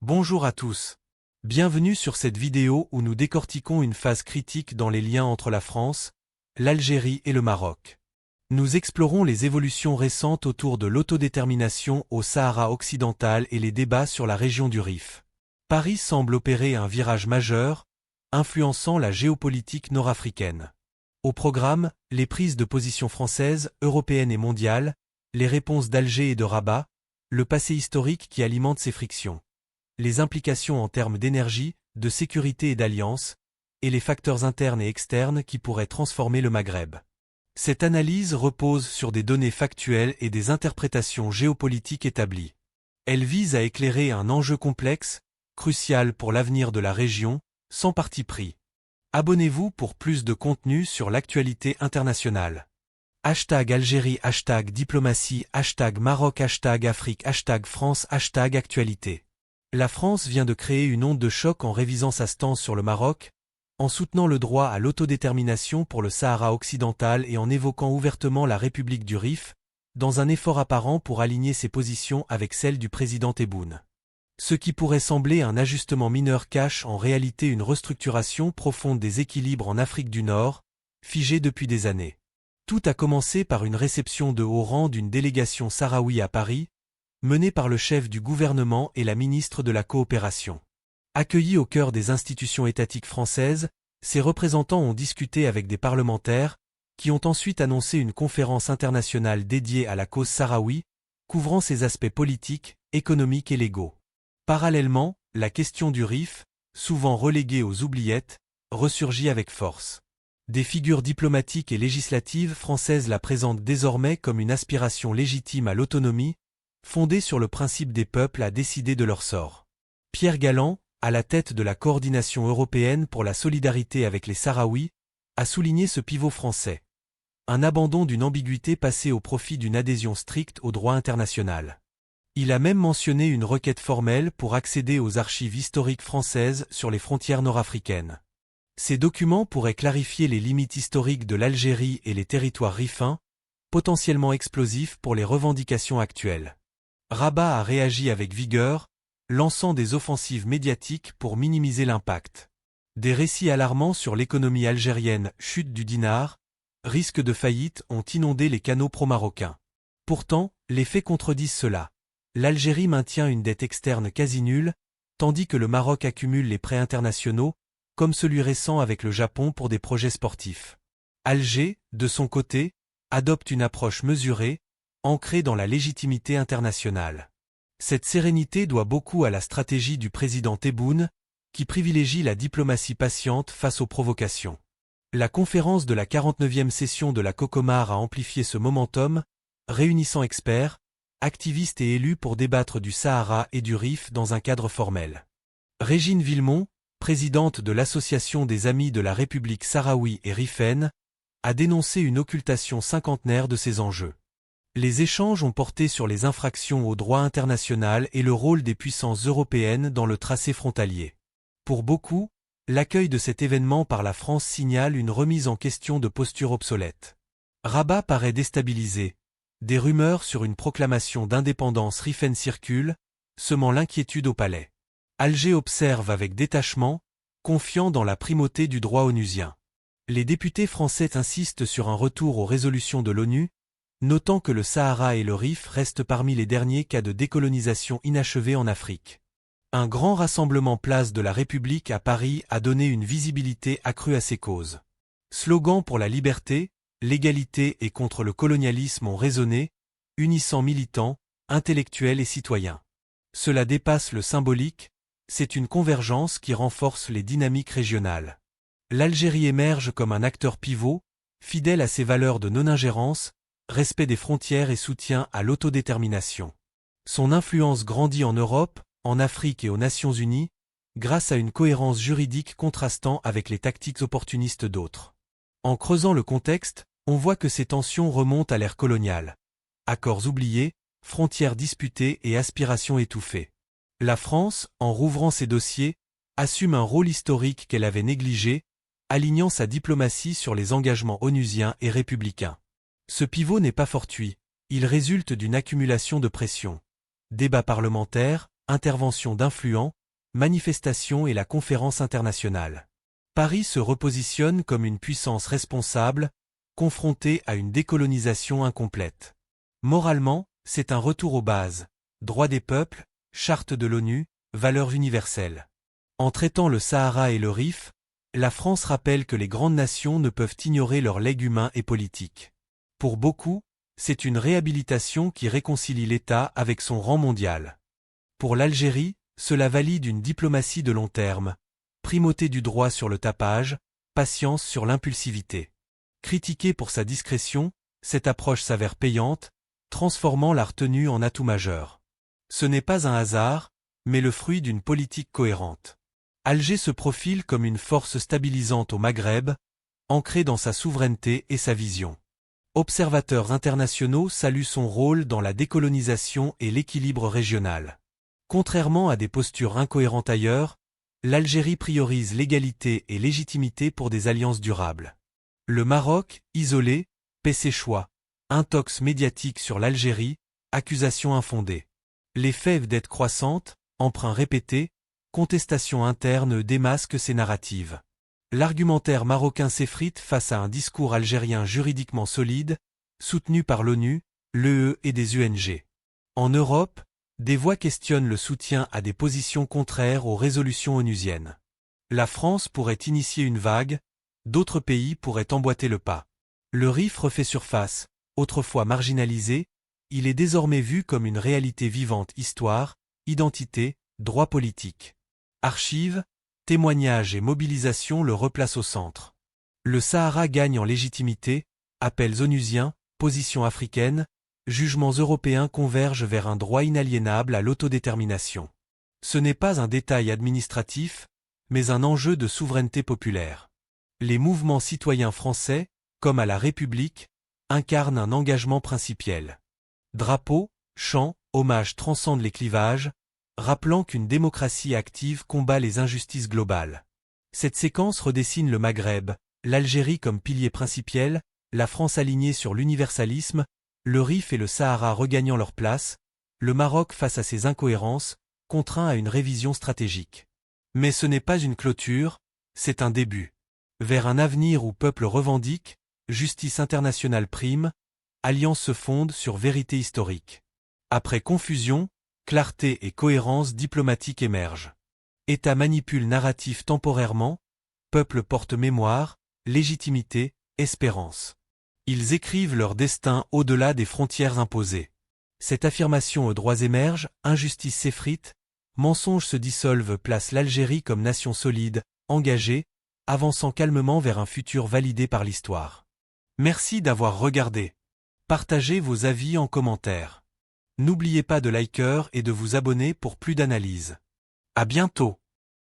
Bonjour à tous. Bienvenue sur cette vidéo où nous décortiquons une phase critique dans les liens entre la France, l'Algérie et le Maroc. Nous explorons les évolutions récentes autour de l'autodétermination au Sahara occidental et les débats sur la région du Rif. Paris semble opérer un virage majeur, influençant la géopolitique nord-africaine. Au programme, les prises de position françaises, européennes et mondiales, les réponses d'Alger et de Rabat, le passé historique qui alimente ces frictions, les implications en termes d'énergie, de sécurité et d'alliance, et les facteurs internes et externes qui pourraient transformer le Maghreb. Cette analyse repose sur des données factuelles et des interprétations géopolitiques établies. Elle vise à éclairer un enjeu complexe, crucial pour l'avenir de la région, sans parti pris. Abonnez-vous pour plus de contenu sur l'actualité internationale. #Algérie, #diplomatie, #Maroc, #Afrique, #France, #actualité. La France vient de créer une onde de choc en révisant sa stance sur le Maroc, en soutenant le droit à l'autodétermination pour le Sahara occidental et en évoquant ouvertement la République du Rif, dans un effort apparent pour aligner ses positions avec celles du président Tebboune. Ce qui pourrait sembler un ajustement mineur cache en réalité une restructuration profonde des équilibres en Afrique du Nord, figés depuis des années. Tout a commencé par une réception de haut rang d'une délégation sahraoui à Paris, menée par le chef du gouvernement et la ministre de la Coopération. Accueillis au cœur des institutions étatiques françaises, ces représentants ont discuté avec des parlementaires, qui ont ensuite annoncé une conférence internationale dédiée à la cause sahraoui, couvrant ses aspects politiques, économiques et légaux. Parallèlement, la question du Rif, souvent reléguée aux oubliettes, ressurgit avec force. Des figures diplomatiques et législatives françaises la présentent désormais comme une aspiration légitime à l'autonomie, fondée sur le principe des peuples à décider de leur sort. Pierre Galland, à la tête de la coordination européenne pour la solidarité avec les Sahraouis, a souligné ce pivot français. Un abandon d'une ambiguïté passée au profit d'une adhésion stricte au droit international. Il a même mentionné une requête formelle pour accéder aux archives historiques françaises sur les frontières nord-africaines. Ces documents pourraient clarifier les limites historiques de l'Algérie et les territoires rifins, potentiellement explosifs pour les revendications actuelles. Rabat a réagi avec vigueur, lançant des offensives médiatiques pour minimiser l'impact. Des récits alarmants sur l'économie algérienne, chute du dinar, risque de faillite ont inondé les canaux pro-marocains. Pourtant, les faits contredisent cela. L'Algérie maintient une dette externe quasi nulle, tandis que le Maroc accumule les prêts internationaux, comme celui récent avec le Japon pour des projets sportifs. Alger, de son côté, adopte une approche mesurée, ancrée dans la légitimité internationale. Cette sérénité doit beaucoup à la stratégie du président Tebboune, qui privilégie la diplomatie patiente face aux provocations. La conférence de la 49e session de la COCOMAR a amplifié ce momentum, réunissant experts, activistes et élus pour débattre du Sahara et du Rif dans un cadre formel. Régine Villemont, présidente de l'Association des Amis de la République sahraoui et rifène, a dénoncé une occultation cinquantenaire de ces enjeux. Les échanges ont porté sur les infractions au droit international et le rôle des puissances européennes dans le tracé frontalier. Pour beaucoup, l'accueil de cet événement par la France signale une remise en question de posture obsolète. Rabat paraît déstabilisé. Des rumeurs sur une proclamation d'indépendance rifène circulent, semant l'inquiétude au palais. Alger observe avec détachement, confiant dans la primauté du droit onusien. Les députés français insistent sur un retour aux résolutions de l'ONU, notant que le Sahara et le Rif restent parmi les derniers cas de décolonisation inachevés en Afrique. Un grand rassemblement place de la République à Paris a donné une visibilité accrue à ces causes. Slogans pour la liberté, l'égalité et contre le colonialisme ont résonné, unissant militants, intellectuels et citoyens. Cela dépasse le symbolique, c'est une convergence qui renforce les dynamiques régionales. L'Algérie émerge comme un acteur pivot, fidèle à ses valeurs de non-ingérence, respect des frontières et soutien à l'autodétermination. Son influence grandit en Europe, en Afrique et aux Nations Unies, grâce à une cohérence juridique contrastant avec les tactiques opportunistes d'autres. En creusant le contexte, on voit que ces tensions remontent à l'ère coloniale. Accords oubliés, frontières disputées et aspirations étouffées. La France, en rouvrant ses dossiers, assume un rôle historique qu'elle avait négligé, alignant sa diplomatie sur les engagements onusiens et républicains. Ce pivot n'est pas fortuit, il résulte d'une accumulation de pressions. Débats parlementaires, intervention d'influents, manifestations et la conférence internationale. Paris se repositionne comme une puissance responsable, confrontée à une décolonisation incomplète. Moralement, c'est un retour aux bases, droits des peuples, charte de l'ONU, valeurs universelles. En traitant le Sahara et le Rif, la France rappelle que les grandes nations ne peuvent ignorer leurs legs humains et politiques. Pour beaucoup, c'est une réhabilitation qui réconcilie l'État avec son rang mondial. Pour l'Algérie, cela valide une diplomatie de long terme, primauté du droit sur le tapage, patience sur l'impulsivité. Critiquée pour sa discrétion, cette approche s'avère payante, transformant la retenue en atout majeur. Ce n'est pas un hasard, mais le fruit d'une politique cohérente. Alger se profile comme une force stabilisante au Maghreb, ancrée dans sa souveraineté et sa vision. Observateurs internationaux saluent son rôle dans la décolonisation et l'équilibre régional. Contrairement à des postures incohérentes ailleurs, l'Algérie priorise l'égalité et légitimité pour des alliances durables. Le Maroc, isolé, paie ses choix. Intox médiatique sur l'Algérie, accusations infondées. Les faits d'être croissantes, emprunts répétés, contestations internes démasquent ces narratives. L'argumentaire marocain s'effrite face à un discours algérien juridiquement solide, soutenu par l'ONU, l'UE et des ONG. En Europe, des voix questionnent le soutien à des positions contraires aux résolutions onusiennes. La France pourrait initier une vague, d'autres pays pourraient emboîter le pas. Le Rif refait surface, autrefois marginalisé, il est désormais vu comme une réalité vivante histoire, identité, droit politique. Archives, témoignages et mobilisation le replacent au centre. Le Sahara gagne en légitimité, appels onusiens, positions africaines, jugements européens convergent vers un droit inaliénable à l'autodétermination. Ce n'est pas un détail administratif, mais un enjeu de souveraineté populaire. Les mouvements citoyens français, comme à la République, incarnent un engagement principiel. Drapeaux, chants, hommages transcendent les clivages, rappelant qu'une démocratie active combat les injustices globales. Cette séquence redessine le Maghreb, l'Algérie comme pilier principiel, la France alignée sur l'universalisme, le Rif et le Sahara regagnant leur place, le Maroc face à ses incohérences, contraint à une révision stratégique. Mais ce n'est pas une clôture, c'est un début. Vers un avenir où peuple revendique, justice internationale prime, alliance se fonde sur vérité historique. Après confusion, clarté et cohérence diplomatique émergent. État manipule narratif temporairement, peuple porte mémoire, légitimité, espérance. Ils écrivent leur destin au-delà des frontières imposées. Cette affirmation aux droits émerge, injustice s'effrite, mensonges se dissolvent, place l'Algérie comme nation solide, engagée, avançant calmement vers un futur validé par l'histoire. Merci d'avoir regardé. Partagez vos avis en commentaire. N'oubliez pas de liker et de vous abonner pour plus d'analyses. À bientôt.